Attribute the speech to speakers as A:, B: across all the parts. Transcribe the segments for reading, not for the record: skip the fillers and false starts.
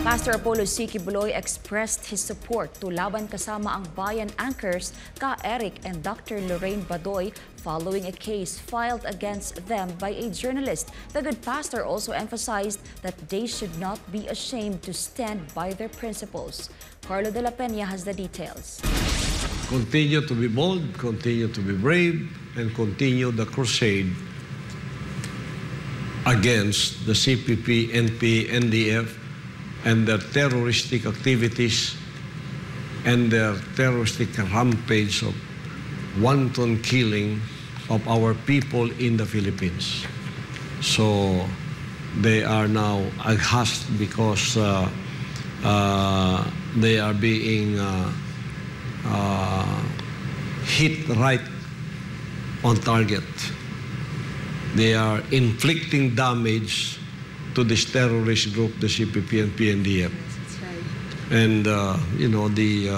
A: Pastor Apollo C. Quiboloy expressed his support to Laban Kasama Ang Bayan anchors Ka Eric and Dr. Lorraine Badoy following a case filed against them by a journalist. The good pastor also emphasized that they should not be ashamed to stand by their principles. Carlo Dela Peña has the details.
B: Continue to be bold, continue to be brave, and continue the crusade against the CPP, NP, NDF, and their terroristic activities and their terroristic rampage of wanton killing of our people in the Philippines. So they are now aghast because they are being hit right on target. They are inflicting damage to this terrorist group, the CPP and PNDF.
A: That's right.
B: And, you know, the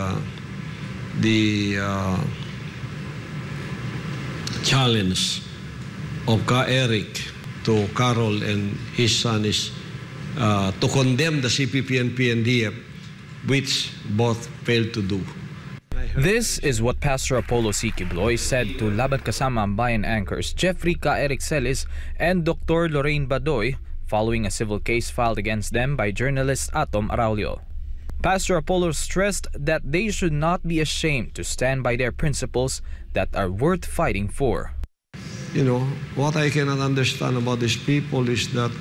B: challenge of Ka Eric to Carol and his son is to condemn the CPP and PNDF, which both failed to do.
C: This is what Pastor Apollo C. Quiboloy said to Laban Kasama Ang Bayan anchors Jeffrey Ka Eric Celis and Dr. Lorraine Badoy following a civil case filed against them by journalist Atom Araulio. Pastor Apollo stressed that they should not be ashamed to stand by their principles that are worth fighting for.
B: You know, what I cannot understand about these people is that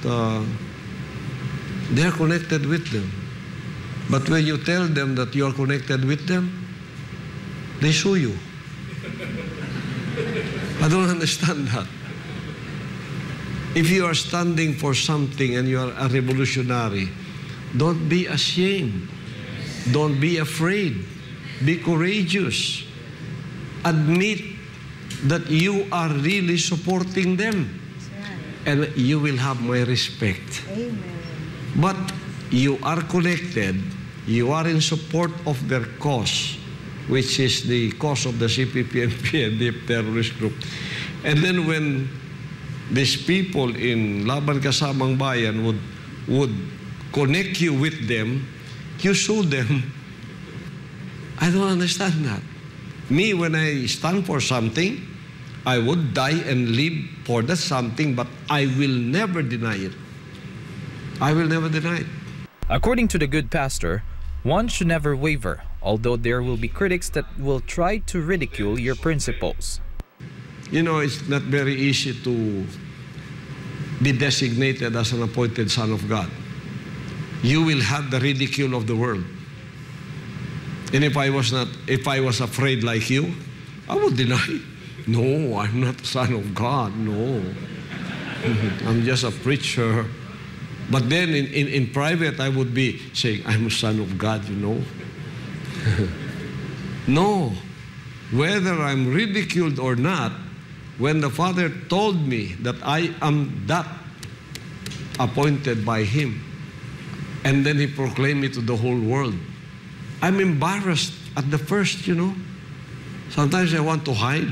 B: they're connected with them. But when you tell them that you are connected with them, they sue you. I don't understand that. If you are standing for something and you are a revolutionary, don't be ashamed. Don't be afraid. Be courageous. Admit that you are really supporting them. And you will have my respect.
A: Amen.
B: But you are connected. You are in support of their cause, which is the cause of the CPP and PNDF terrorist group. And then when these people in Laban Kasama Ang Bayan would connect you with them, you sue them. I don't understand that. Me, when I stand for something, I would die and live for that something, but I will never deny it. I will never deny it.
C: According to the good pastor, one should never waver, although there will be critics that will try to ridicule your principles.
B: You know, it's not very easy to be designated as an appointed son of God. You will have the ridicule of the world. And if I was afraid like you, I would deny. No, I'm not a son of God. No. I'm just a preacher. But then in private, I would be saying, I'm a son of God, you know. No. Whether I'm ridiculed or not, when the Father told me that I am that appointed by Him, and then He proclaimed me to the whole world, I'm embarrassed at the first, you know. Sometimes I want to hide.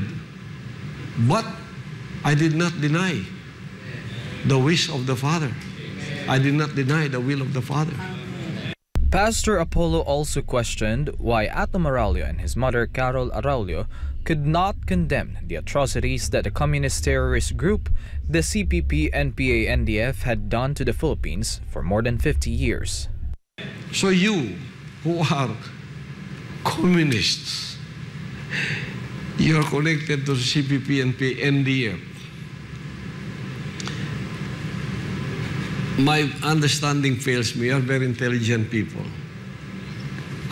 B: But I did not deny the wish of the Father. I did not deny the will of the Father.
C: Pastor Apollo also questioned why Atom Araulio and his mother Carol Araulio could not condemn the atrocities that the communist terrorist group, the CPP, NPA, NDF had done to the Philippines for more than 50 years.
B: So you, who are communists, you are connected to the CPP, NPA, NDF. My understanding fails me. You are very intelligent people.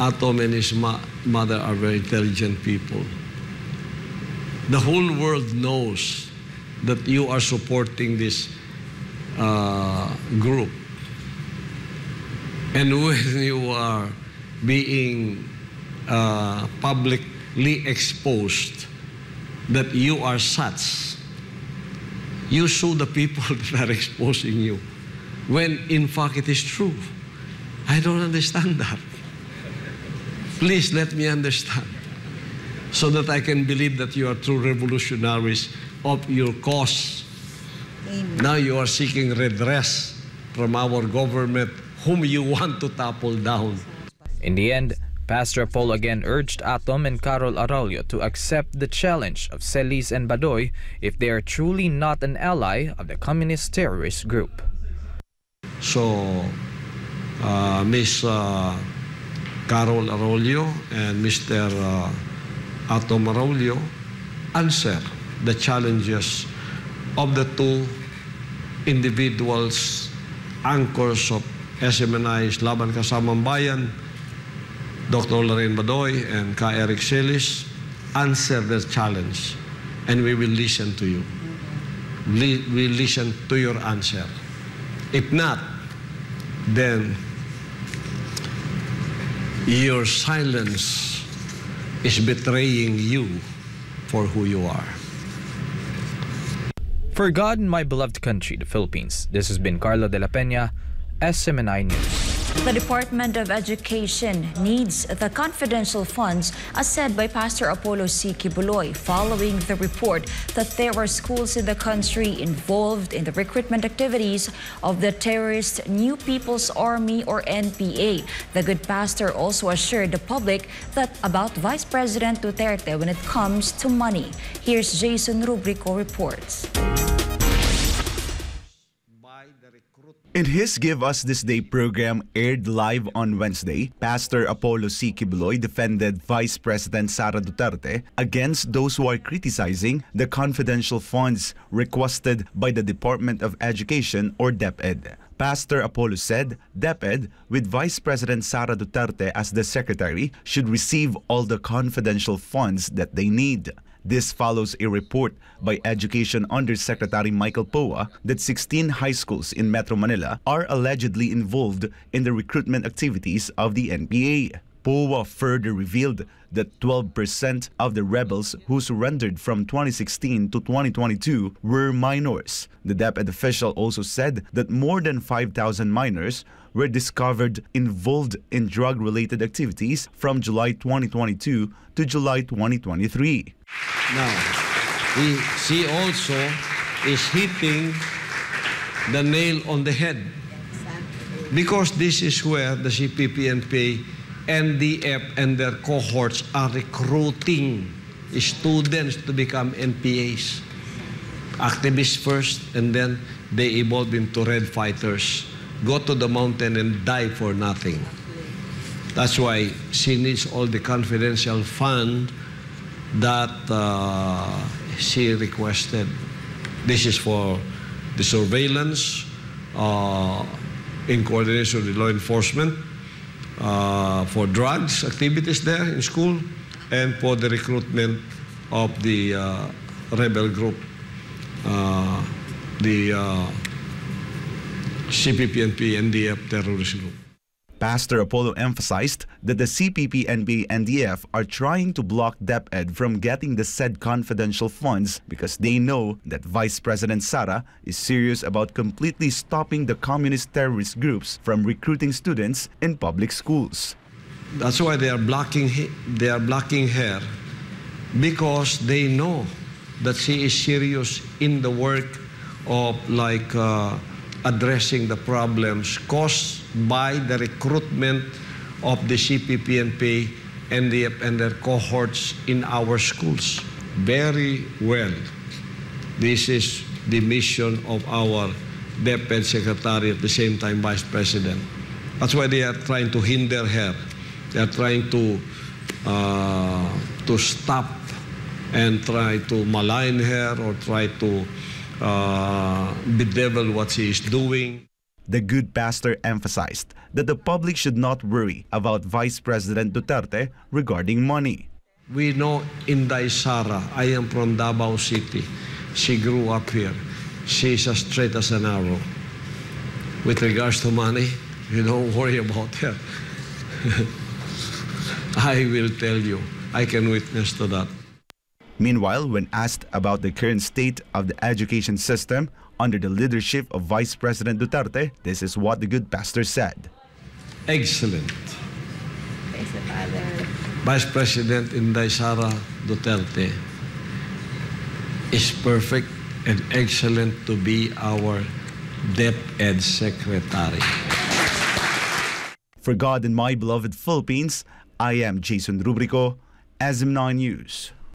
B: Atom and his mother are very intelligent people. The whole world knows that you are supporting this group. And when you are being publicly exposed that you are such, you sue the people that are exposing you, when in fact it is true. I don't understand that. Please let me understand, so that I can believe that you are true revolutionaries of your cause.
A: Amen.
B: Now you are seeking redress from our government whom you want to topple down.
C: In the end, Pastor Apollo again urged Atom and Carol Arroyo to accept the challenge of Celis and Badoy if they are truly not an ally of the communist terrorist group.
B: So, Miss Carol Arroyo and Mr. Atom Arroyo answer the challenges of the two individuals, anchors of SMNI's Laban Kasama Ang Bayan, Dr. Lorraine Badoy and Ka Eric Celis. Answer the challenge, and we will listen to you. We listen to your answer. If not, then your silence is betraying you for who you are.
C: For God and my beloved country, the Philippines, this has been Carlo Dela Peña, SMNI News.
A: The Department of Education needs the confidential funds, as said by Pastor Apollo C. Quiboloy, following the report that there are schools in the country involved in the recruitment activities of the terrorist New People's Army or NPA. The good pastor also assured the public that about Vice President Duterte when it comes to money. Here's Jason Rubrico reports.
D: In his Give Us This Day program aired live on Wednesday, Pastor Apollo C. Quiboloy defended Vice President Sara Duterte against those who are criticizing the confidential funds requested by the Department of Education or DepEd. Pastor Apollo said DepEd, with Vice President Sara Duterte as the secretary, should receive all the confidential funds that they need. This follows a report by Education Undersecretary Michael Poa that 16 high schools in Metro Manila are allegedly involved in the recruitment activities of the NPA. Poa further revealed that 12% of the rebels who surrendered from 2016 to 2022 were minors. The DepEd official also said that more than 5,000 minors were discovered involved in drug-related activities from July 2022 to July 2023.
B: Now, she also is hitting the nail on the head. Because this is where the CPP-NPA, NDF, and their cohorts are recruiting students to become NPAs. Activists first, and then they evolve into red fighters. Go to the mountain and die for nothing. That's why she needs all the confidential fund that she requested. This is for the surveillance, in coordination with law enforcement, for drugs activities there in school, and for the recruitment of the rebel group, the CPP-NP NDF terrorist group.
D: Pastor Apollo emphasized that the CPP-NP NDF are trying to block DepEd from getting the said confidential funds because they know that Vice President Sara is serious about completely stopping the communist terrorist groups from recruiting students in public schools.
B: That's why they are blocking her, because they know that she is serious in the work of addressing the problems caused by the recruitment of the CPP-NP, NDF, and their cohorts in our schools. Very well. This is the mission of our DepEd Secretary, at the same time Vice President. That's why they are trying to hinder her. They are trying to stop and try to malign her or try to bedevil what she is doing.
D: The good pastor emphasized that the public should not worry about Vice President Duterte regarding money.
B: We know Inday Sara. I am from Davao City. She grew up here. She is as straight as an arrow. With regards to money, you don't worry about her. I will tell you. I can witness to that.
D: Meanwhile, when asked about the current state of the education system under the leadership of Vice President Duterte, this is what the good pastor said.
B: Excellent. Vice President Inday Sara Duterte is perfect and excellent to be our DepEd Secretary.
D: For God and my beloved Philippines, I am Jason Rubrico, SM9 News.